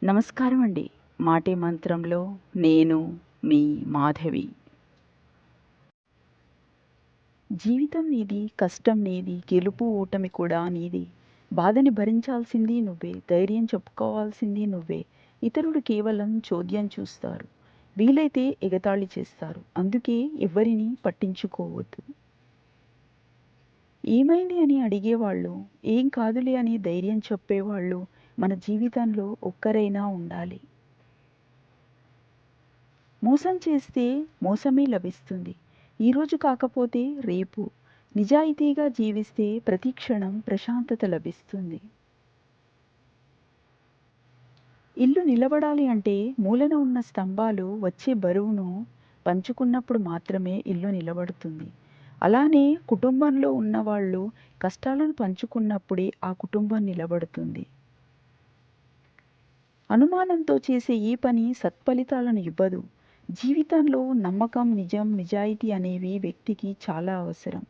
నమస్కారం అండి. మాటే మంత్రంలో నేను మీ మాధవి. జీవితం నీది, కష్టం నీది, గెలుపు ఓటమి కూడా నీది. బాధని భరించాల్సింది నువ్వే, ధైర్యం చెప్పుకోవాల్సింది నువ్వే. ఇతరులు కేవలం చోద్యం చూస్తారు. వీలైతే ఎగతాళి చేస్తారు. అందుకే ఎవ్వరిని పట్టించుకోవద్దు. ఏమైంది అని అడిగేవాళ్ళు, ఏం కాదులే అని ధైర్యం చెప్పేవాళ్ళు మన జీవితంలో ఒక్కరైనా ఉండాలి. మోసం చేస్తే మోసమే లభిస్తుంది. ఈరోజు కాకపోతే రేపు. నిజాయితీగా జీవిస్తే ప్రతి క్షణం ప్రశాంతత లభిస్తుంది. ఇల్లు నిలబడాలి అంటే మూలన ఉన్న స్తంభాలు వచ్చే బరువును పంచుకున్నప్పుడు మాత్రమే ఇల్లు నిలబడుతుంది. అలానే కుటుంబంలో ఉన్నవాళ్ళు కష్టాలను పంచుకున్నప్పుడే ఆ కుటుంబం నిలబడుతుంది. అనుమానంతో చేసే ఏ పని సత్ఫలితాలను ఇవ్వదు. జీవితంలో నమ్మకం, నిజం, నిజాయితీ అనేవి వ్యక్తికి చాలా అవసరం.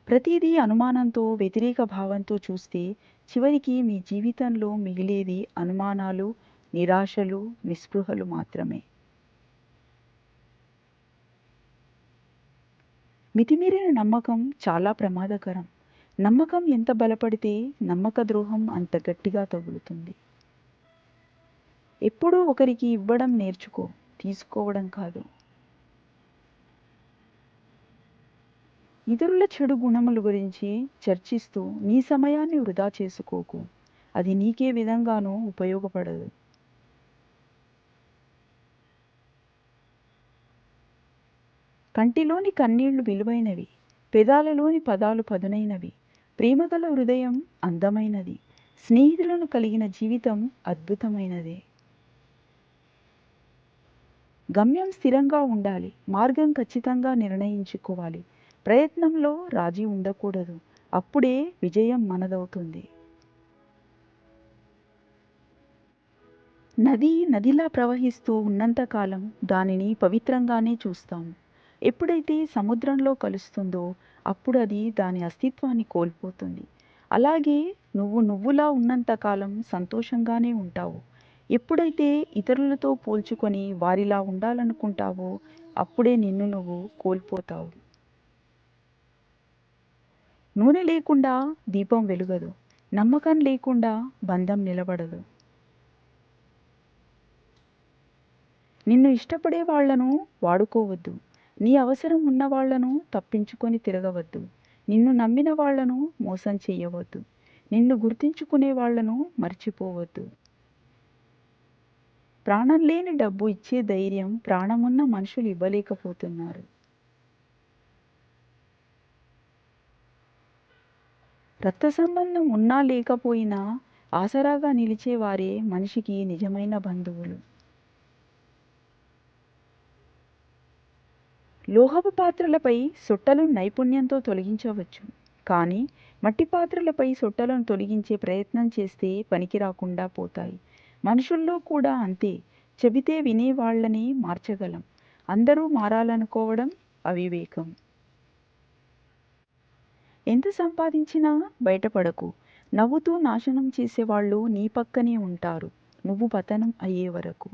ప్రతిదీ అనుమానంతో, వ్యతిరేక భావంతో చూస్తే చివరికి మీ జీవితంలో మిగిలేది అనుమానాలు, నిరాశలు, నిస్పృహలు మాత్రమే. మితిమీరిన నమ్మకం చాలా ప్రమాదకరం. నమ్మకం ఎంత బలపడితే నమ్మక ద్రోహం అంత గట్టిగా తగులుతుంది. ఎప్పుడూ ఒకరికి ఇవ్వడం నేర్చుకో, తీసుకోవడం కాదు. ఇతరుల చెడు గుణముల గురించి చర్చిస్తూ నీ సమయాన్ని వృధా చేసుకోకు. అది నీకే విధంగానూ ఉపయోగపడదు. కంటిలోని కన్నీళ్లు విలువైనవి, పెదాలలోని పదాలు పదునైనవి. ప్రేమగల హృదయం అందమైనది, స్నేహితులను కలిగిన జీవితం అద్భుతమైనదే. గమ్యం స్థిరంగా ఉండాలి, మార్గం ఖచ్చితంగా నిర్ణయించుకోవాలి. ప్రయత్నంలో రాజీ ఉండకూడదు. అప్పుడే విజయం మనదవుతుంది. నది నదిలా ప్రవహిస్తూ ఉన్నంతకాలం దానిని పవిత్రంగానే చూస్తాము. ఎప్పుడైతే సముద్రంలో కలుస్తుందో అప్పుడు అది దాని అస్తిత్వాన్ని కోల్పోతుంది. అలాగే నువ్వు నువ్వులా ఉన్నంతకాలం సంతోషంగానే ఉంటావు. ఎప్పుడైతే ఇతరులతో పోల్చుకొని వారిలా ఉండాలనుకుంటావో అప్పుడే నిన్ను నువ్వు కోల్పోతావు. నూనె లేకుండా దీపం వెలుగదు, నమ్మకం లేకుండా బంధం నిలబడదు. నిన్ను ఇష్టపడే వాళ్లను వాడుకోవద్దు. నీ అవసరం ఉన్న వాళ్లను తప్పించుకొని తిరగవద్దు. నిన్ను నమ్మిన వాళ్లను మోసం చేయవద్దు. నిన్ను గుర్తించుకునే వాళ్లను మర్చిపోవద్దు. ప్రాణం లేని డబ్బు ఇచ్చే ధైర్యం ప్రాణమున్న మనుషులు ఇవ్వలేకపోతున్నారు. రక్త సంబంధం ఉన్నా లేకపోయినా ఆసరాగా నిలిచేవారే మనిషికి నిజమైన బంధువులు. లోహపు పాత్రలపై సొట్టలను నైపుణ్యంతో తొలగించవచ్చు, కానీ మట్టి పాత్రలపై సొట్టలను తొలగించే ప్రయత్నం చేస్తే పనికి రాకుండా పోతాయి. మనుషుల్లో కూడా అంతే. చెబితే వినేవాళ్లని మార్చగలం, అందరూ మారాలనుకోవడం అవివేకం. ఎంత సంపాదించినా బయటపడకు. నవ్వుతూ నాశనం చేసేవాళ్ళు నీ పక్కనే ఉంటారు, నువ్వు పతనం అయ్యే వరకు.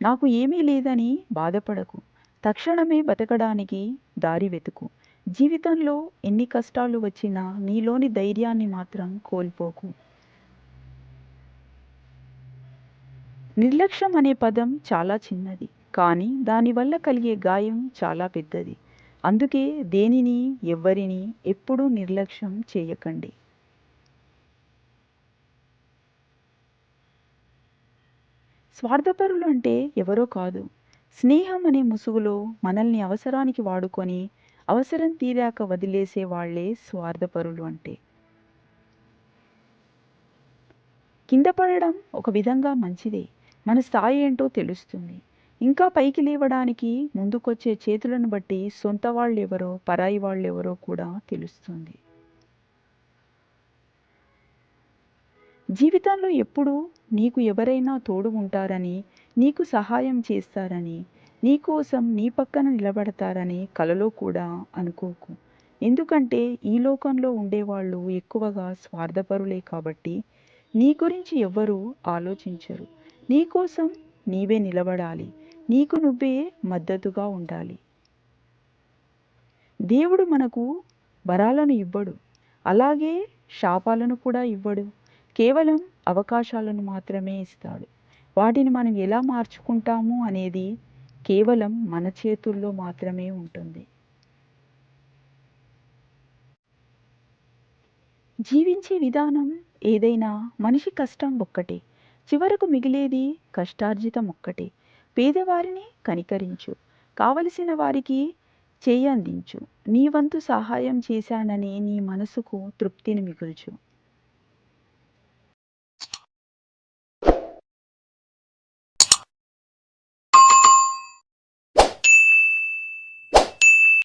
నాకు ఏమీ లేదని బాధపడకు. తక్షణమే బతకడానికి దారి వెతుకు. జీవితంలో ఎన్ని కష్టాలు వచ్చినా నీలోని ధైర్యాన్ని మాత్రం కోల్పోకు. నిర్లక్ష్యం అనే పదం చాలా చిన్నది, కానీ దానివల్ల కలిగే గాయం చాలా పెద్దది. అందుకే దేనిని, ఎవ్వరిని ఎప్పుడూ నిర్లక్ష్యం చేయకండి. స్వార్థపరులు అంటే ఎవరో కాదు, స్నేహం అనే ముసుగులో మనల్ని అవసరానికి వాడుకొని అవసరం తీరాక వదిలేసే వాళ్లే స్వార్థపరులు అంటే. కింద పడడం ఒక విధంగా మంచిదే. మన స్థాయి ఏంటో తెలుస్తుంది. ఇంకా పైకి లేవడానికి ముందుకొచ్చే చేతులను బట్టి సొంత వాళ్ళెవరో పరాయి వాళ్ళెవరో కూడా తెలుస్తుంది. జీవితంలో ఎప్పుడూ నీకు ఎవరైనా తోడు ఉంటారని, నీకు సహాయం చేస్తారని, నీకోసం నీ పక్కన నిలబడతారని కలలో కూడా అనుకోకు. ఎందుకంటే ఈ లోకంలో ఉండేవాళ్ళు ఎక్కువగా స్వార్థపరులే కాబట్టి నీ గురించి ఎవ్వరూ ఆలోచించరు. నీకోసం నీవే నిలబడాలి. నీకు నువ్వే మద్దతుగా ఉండాలి. దేవుడు మనకు వరాలను ఇవ్వడు. అలాగే శాపాలను కూడా ఇవ్వడు. కేవలం అవకాశాలను మాత్రమే ఇస్తాడు. వాటిని మనం ఎలా మార్చుకుంటాము అనేది కేవలం మన చేతుల్లో మాత్రమే ఉంటుంది. జీవించే విధానం ఏదైనా మనిషి కష్టం ఒక్కటే. చివరకు మిగిలేది కష్టార్జితం ఒక్కటే. పేదవారిని కనికరించు. కావలసిన వారికి చేయందించు. నీ వంతు సహాయం చేశానని నీ మనసుకు తృప్తిని మిగుల్చు.